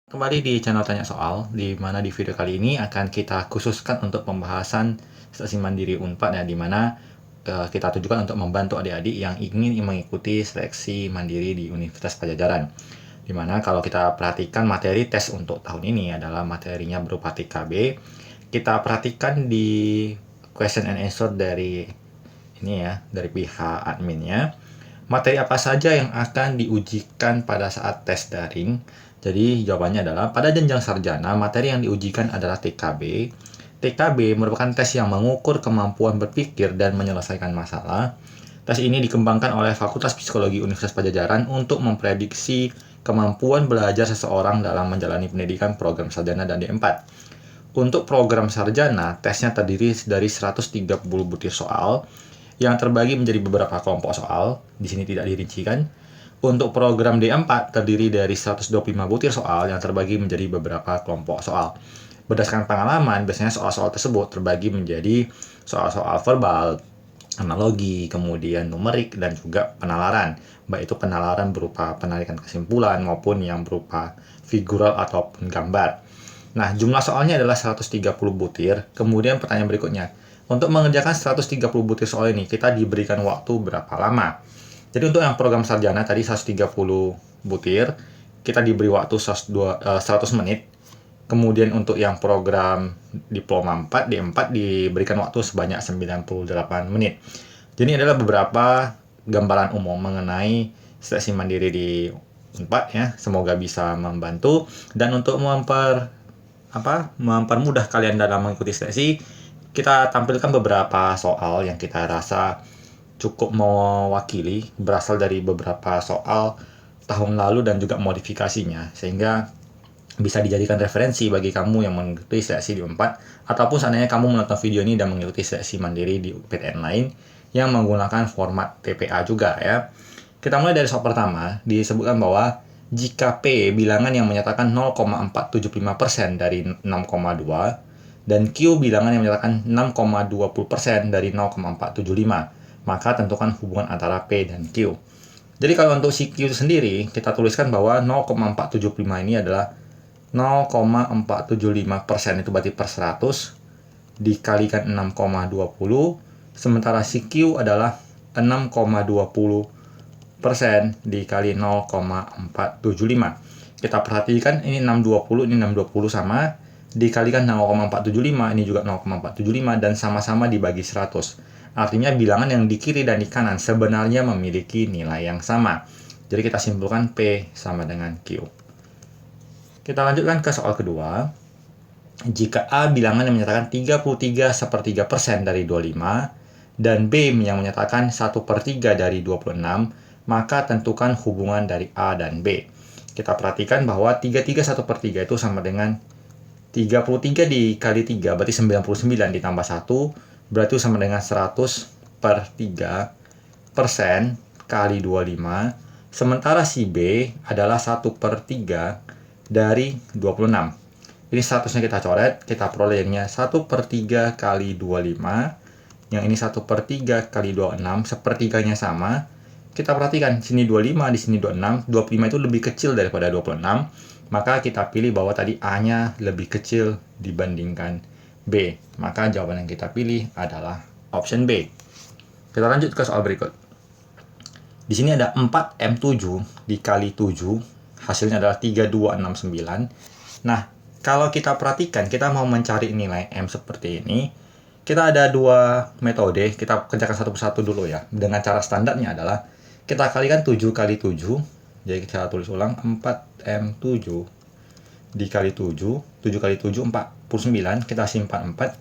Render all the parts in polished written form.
Kembali di channel Tanya Soal, di mana di video kali ini akan kita khususkan untuk pembahasan seleksi mandiri Unpad ya, di mana kita tujukan untuk membantu adik-adik yang ingin mengikuti seleksi mandiri di Universitas Padjadjaran. Di mana kalau kita perhatikan materi tes untuk tahun ini adalah materinya berupa TKB. Kita perhatikan di question and answer dari ini ya, dari pihak adminnya. Materi apa saja yang akan diujikan pada saat tes daring? Jadi jawabannya adalah pada jenjang sarjana, materi yang diujikan adalah TKB. TKB merupakan tes yang mengukur kemampuan berpikir dan menyelesaikan masalah. Tes ini dikembangkan oleh Fakultas Psikologi Universitas Padjadjaran untuk memprediksi kemampuan belajar seseorang dalam menjalani pendidikan program sarjana dan D4. Untuk program sarjana, tesnya terdiri dari 130 butir soal yang terbagi menjadi beberapa kelompok soal. Di sini tidak dirincikan. Untuk program D4 terdiri dari 125 butir soal yang terbagi menjadi beberapa kelompok soal. Berdasarkan pengalaman, biasanya soal-soal tersebut terbagi menjadi soal-soal verbal, analogi, kemudian numerik, dan juga penalaran. Baik itu penalaran berupa penarikan kesimpulan maupun yang berupa figural ataupun gambar. Nah, jumlah soalnya adalah 130 butir. Kemudian pertanyaan berikutnya, untuk mengerjakan 130 butir soal ini, kita diberikan waktu berapa lama? Jadi untuk yang program sarjana tadi 130 butir, kita diberi waktu 100 menit. Kemudian untuk yang program diploma 4, D4 diberikan waktu sebanyak 98 menit. Jadi ini adalah beberapa gambaran umum mengenai seleksi mandiri di Unpad ya. Semoga bisa membantu dan untuk mempermudah kalian dalam mengikuti seleksi, kita tampilkan beberapa soal yang kita rasa cukup mewakili, berasal dari beberapa soal tahun lalu dan juga modifikasinya, sehingga bisa dijadikan referensi bagi kamu yang mengikuti seleksi di Unpad, ataupun seandainya kamu menonton video ini dan mengikuti seleksi mandiri di PTN lain yang menggunakan format TPA juga ya. Kita mulai dari soal pertama, disebutkan bahwa jika P bilangan yang menyatakan 0,475% dari 6,2 dan Q bilangan yang menyatakan 6,20% dari 0,475, maka tentukan hubungan antara P dan Q. Jadi kalau untuk si Q sendiri, kita tuliskan bahwa 0,475 ini adalah 0,475%, itu berarti per 100 dikalikan 6,20, sementara si Q adalah 6,20% dikali 0,475. Kita perhatikan ini 620, ini 620 sama, dikalikan 0,475, ini juga 0,475, dan sama-sama dibagi 100. Artinya bilangan yang di kiri dan di kanan sebenarnya memiliki nilai yang sama. Jadi kita simpulkan P sama dengan Q. Kita lanjutkan ke soal kedua. Jika A bilangan yang menyatakan 33/3% dari 25 dan B yang menyatakan 1/3 dari 26, maka tentukan hubungan dari A dan B. Kita perhatikan bahwa 33/1/3 itu sama dengan 33 dikali 3, berarti 99 ditambah 1, berarti sama dengan 100/3% kali 25. Sementara si B adalah 1/3 dari 26. Ini 100-nya kita coret, kita peroleh jadinya 1/3 kali 25. Yang ini 1/3 kali 26, sepertiganya sama. Kita perhatikan, sini 25, di sini 26. 25 itu lebih kecil daripada 26. Maka kita pilih bahwa tadi A-nya lebih kecil dibandingkan B. Maka jawaban yang kita pilih adalah option B. Kita lanjut ke soal berikut. Di sini ada 4M7 dikali 7, hasilnya adalah 3269. Nah, kalau kita perhatikan, kita mau mencari nilai M seperti ini, kita ada dua metode, kita kerjakan satu persatu dulu ya. Dengan cara standarnya adalah, kita kalikan 7 kali 7, jadi kita tulis ulang, 4M7 dikali 7, 7 kali 7, 49, kita simpan 4,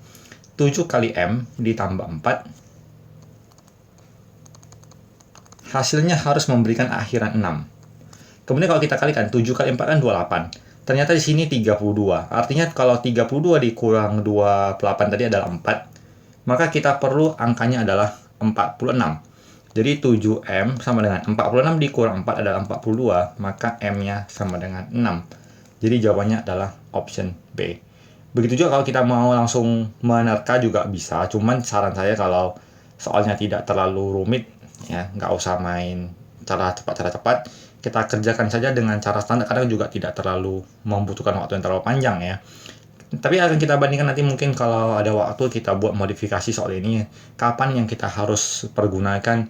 7 kali M ditambah 4, hasilnya harus memberikan akhiran 6. Kemudian kalau kita kalikan, 7 kali 4 kan 28, ternyata di sini 32, artinya kalau 32 dikurang 28 tadi adalah 4, maka kita perlu angkanya adalah 46. Jadi 7M sama dengan 46 dikurang 4 adalah 42, maka M-nya sama dengan 6. Jadi jawabannya adalah option B. Begitu juga kalau kita mau langsung menerka juga bisa, cuman saran saya kalau soalnya tidak terlalu rumit, ya nggak usah main cara cepat, kita kerjakan saja dengan cara standar, kadang juga tidak terlalu membutuhkan waktu yang terlalu panjang ya. Tapi akan kita bandingkan nanti mungkin kalau ada waktu kita buat modifikasi soal ini, kapan yang kita harus pergunakan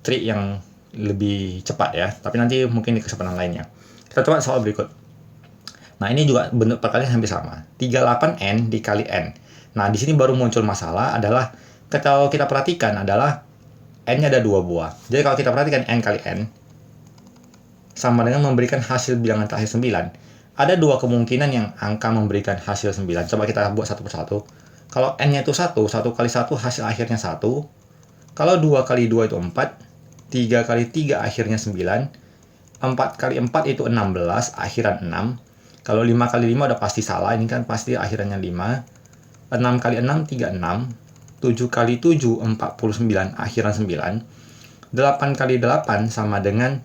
trik yang lebih cepat ya. Tapi nanti mungkin di kesempatan lainnya. Kita coba soal berikut. Nah, ini juga bentuk perkalian hampir sama. 38N dikali N. Nah, di sini baru muncul masalah adalah kalau kita perhatikan adalah N-nya ada 2 buah. Jadi kalau kita perhatikan N kali N sama dengan memberikan hasil bilangan terakhir 9. Ada 2 kemungkinan yang angka memberikan hasil 9. Coba kita buat satu persatu. Kalau N-nya itu 1, 1 kali 1 hasil akhirnya 1. Kalau 2 kali 2 itu 4, 3 kali 3 akhirnya 9, 4 kali 4 itu 16, akhiran 6. Kalau 5 kali 5 udah pasti salah, ini kan pasti akhirannya 5. 6 kali 6, 36. 7 kali 7, 49, akhiran 9. 8 kali 8 sama dengan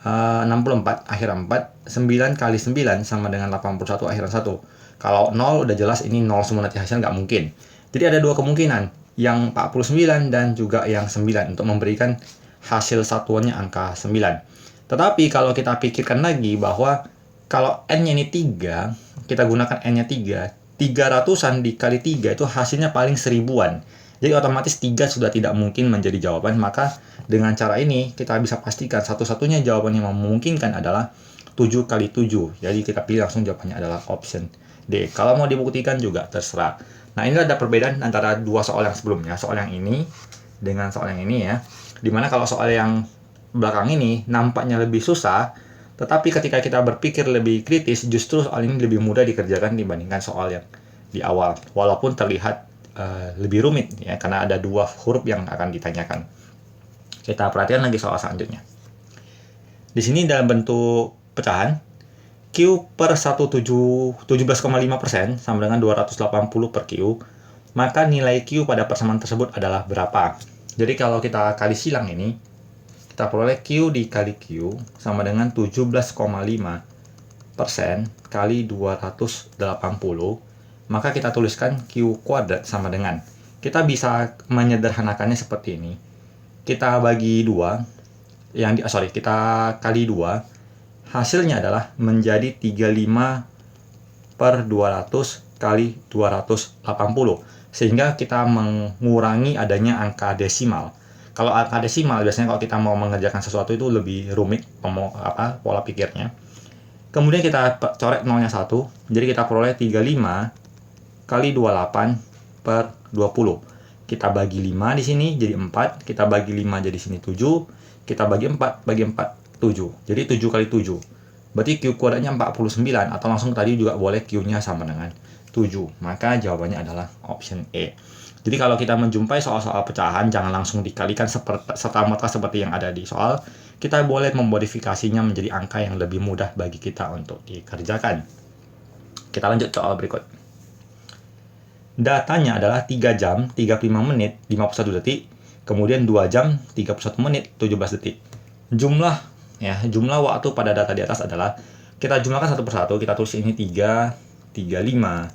64, akhiran 4. 9 kali 9 sama dengan 81, akhiran 1. Kalau 0 udah jelas ini 0 semua nanti hasilnya nggak mungkin. Jadi ada 2 kemungkinan, yang 49 dan juga yang 9 untuk memberikan hasil satuannya angka 9. Tetapi kalau kita pikirkan lagi bahwa kalau N-nya ini 3, kita gunakan N-nya 3, 300-an dikali 3 itu hasilnya paling 1000-an. Jadi otomatis 3 sudah tidak mungkin menjadi jawaban, maka dengan cara ini kita bisa pastikan satu-satunya jawaban yang memungkinkan adalah 7 kali 7. Jadi kita pilih langsung jawabannya adalah option D. Kalau mau dibuktikan juga terserah. Nah, ini ada perbedaan antara 2 soal yang sebelumnya, soal yang ini dengan soal yang ini ya. Dimana kalau soal yang belakang ini nampaknya lebih susah, tetapi ketika kita berpikir lebih kritis, justru soal ini lebih mudah dikerjakan dibandingkan soal yang di awal. Walaupun terlihat lebih rumit ya, karena ada 2 huruf yang akan ditanyakan. Kita perhatikan lagi soal selanjutnya. Di sini dalam bentuk pecahan, Q per 17,5% sama dengan 280 per Q, maka nilai Q pada persamaan tersebut adalah berapa? Jadi kalau kita kali silang ini, kita peroleh Q dikali Q sama dengan 17,5% kali 280, maka kita tuliskan Q kuadrat sama dengan, kita bisa menyederhanakannya seperti ini. Kita bagi 2, kita kali 2, hasilnya adalah menjadi 35 per 200 kali 280. Sehingga kita mengurangi adanya angka desimal. Kalau angka desimal biasanya kalau kita mau mengerjakan sesuatu itu lebih rumit pola pikirnya. Kemudian kita coret nolnya 1, jadi kita peroleh 35 kali 28 per 20. Kita bagi 5 di sini jadi 4, kita bagi 5 jadi sini 7, kita bagi 4 7. Jadi 7 kali 7. Berarti Q kuadratnya 49, atau langsung tadi juga boleh Q-nya sama dengan 7. Maka jawabannya adalah option E. Jadi kalau kita menjumpai soal-soal pecahan, jangan langsung dikalikan serta-merta seperti yang ada di soal. Kita boleh memodifikasinya menjadi angka yang lebih mudah bagi kita untuk dikerjakan. Kita lanjut soal berikut. Datanya adalah 3 jam, 35 menit, 51 detik, kemudian 2 jam, 31 menit, 17 detik. Jumlah waktu pada data di atas adalah, kita jumlahkan satu persatu, kita tulis ini 3, 35,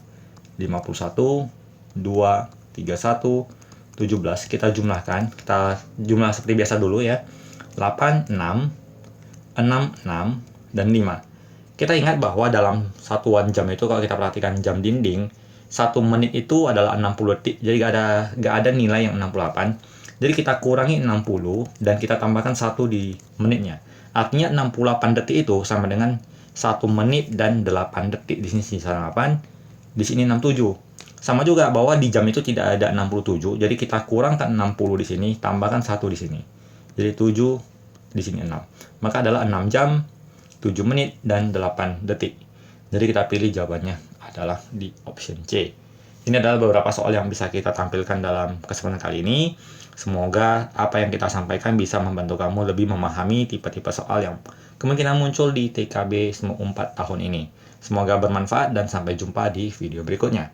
51, 2, 31, 17. Kita jumlahkan, kita jumlah seperti biasa dulu ya. 8, 6, 6, 6, dan 5. Kita ingat bahwa dalam satuan jam itu, kalau kita perhatikan jam dinding, 1 menit itu adalah 60 detik, jadi nggak ada nilai yang 68. Jadi kita kurangi 60 dan kita tambahkan 1 di menitnya. Artinya 68 detik itu sama dengan 1 menit dan 8 detik. Di sini sisa 8, di sini 67. Sama juga bahwa di jam itu tidak ada 67, jadi kita kurangkan 60 di sini, tambahkan 1 di sini. Jadi 7, di sini 6. Maka adalah 6 jam, 7 menit, dan 8 detik. Jadi kita pilih jawabannya adalah di option C. Ini adalah beberapa soal yang bisa kita tampilkan dalam kesempatan kali ini. Semoga apa yang kita sampaikan bisa membantu kamu lebih memahami tipe-tipe soal yang kemungkinan muncul di TKB SMO 4 tahun ini. Semoga bermanfaat dan sampai jumpa di video berikutnya.